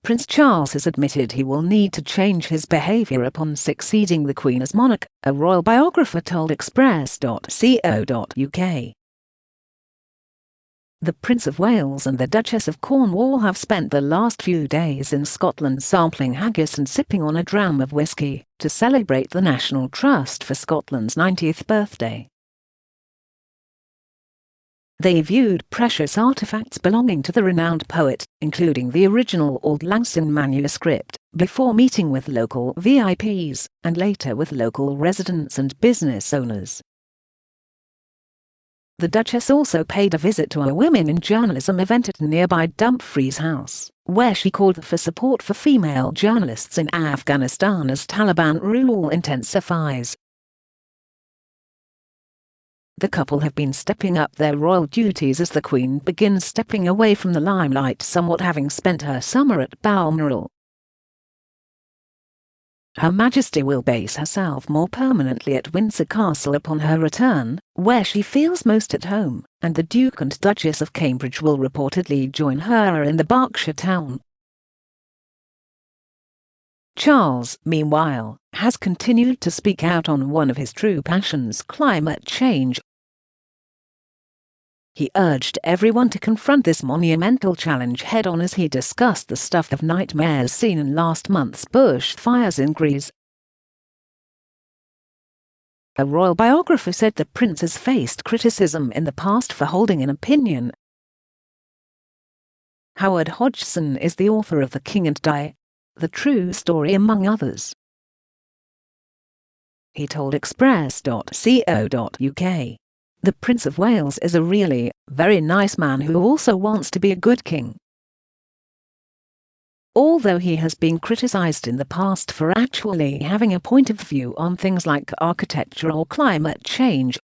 Prince Charles has admitted he will need to change his behaviour upon succeeding the Queen as monarch, a royal biographer told express.co.uk. The Prince of Wales and the Duchess of Cornwall have spent the last few days in Scotland sampling haggis and sipping on a dram of whisky to celebrate the National Trust for Scotland's 90th birthday. They viewed precious artefacts belonging to the renowned poet, including the original Auld Lang Syne manuscript, before meeting with local VIPs, and later with local residents and business owners. The Duchess also paid a visit to a Women in Journalism event at nearby Dumfries House, where she called for support for female journalists in Afghanistan as Taliban rule intensifies. The couple have been stepping up their royal duties as the Queen begins stepping away from the limelight somewhat, having spent her summer at Balmoral. Her Majesty will base herself more permanently at Windsor Castle upon her return, where she feels most at home, and the Duke and Duchess of Cambridge will reportedly join her in the Berkshire town. Charles, meanwhile, has continued to speak out on one of his true passions, climate change. He urged everyone to confront this monumental challenge head-on as he discussed the stuff of nightmares seen in last month's bushfires in Greece. A royal biographer said the prince has faced criticism in the past for holding an opinion. Howard Hodgson is the author of The King and I, The True Story, among others. He told express.co.uk. The Prince of Wales is a really, very nice man who also wants to be a good king. Although he has been criticised in the past for actually having a point of view on things like architecture or climate change.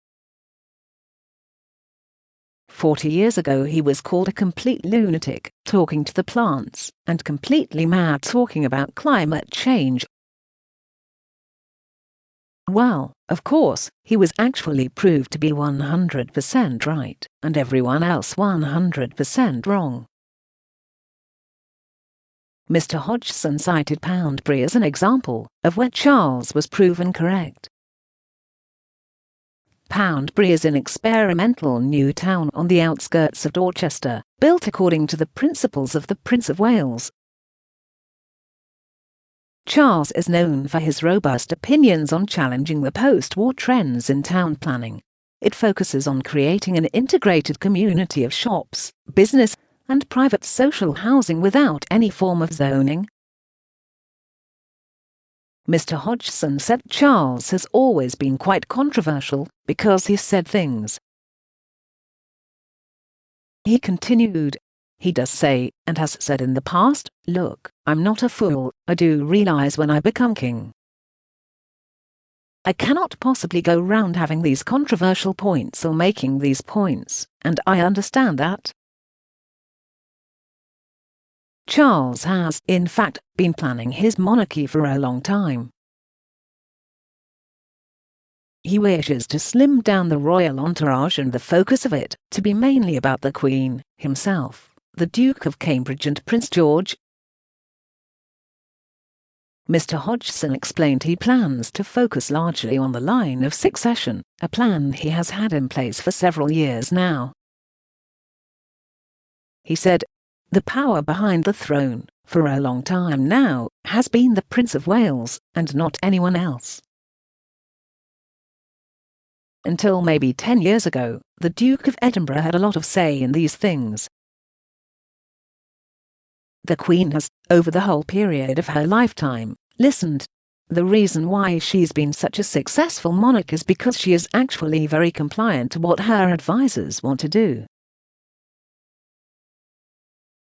40 years ago he was called a complete lunatic, talking to the plants, and completely mad talking about climate change. Well, of course, he was actually proved to be 100% right, and everyone else 100% wrong. Mr. Hodgson cited Poundbury as an example of where Charles was proven correct. Poundbury is an experimental new town on the outskirts of Dorchester, built according to the principles of the Prince of Wales. Charles is known for his robust opinions on challenging the post-war trends in town planning. It focuses on creating an integrated community of shops, business, and private social housing without any form of zoning. Mr. Hodgson said Charles has always been quite controversial because he said things. He continued, he does say, and has said in the past, look, I'm not a fool, I do realize when I become king, I cannot possibly go round having these controversial points or making these points, and I understand that. Charles has, in fact, been planning his monarchy for a long time. He wishes to slim down the royal entourage and the focus of it to be mainly about the Queen, himself, the Duke of Cambridge and Prince George. Mr. Hodgson explained he plans to focus largely on the line of succession, a plan he has had in place for several years now. He said, the power behind the throne, for a long time now, has been the Prince of Wales, and not anyone else. Until maybe 10 years ago, the Duke of Edinburgh had a lot of say in these things. The Queen has, over the whole period of her lifetime, listened. The reason why she's been such a successful monarch is because she is actually very compliant to what her advisors want to do.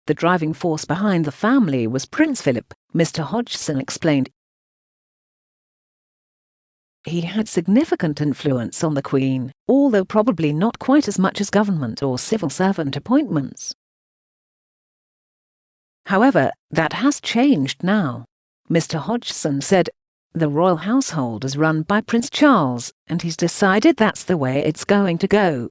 The driving force behind the family was Prince Philip, Mr. Hodgson explained. He had significant influence on the Queen, although probably not quite as much as government or civil servant appointments. However, that has changed now. Mr. Hodgson said, the royal household is run by Prince Charles, and he's decided that's the way it's going to go.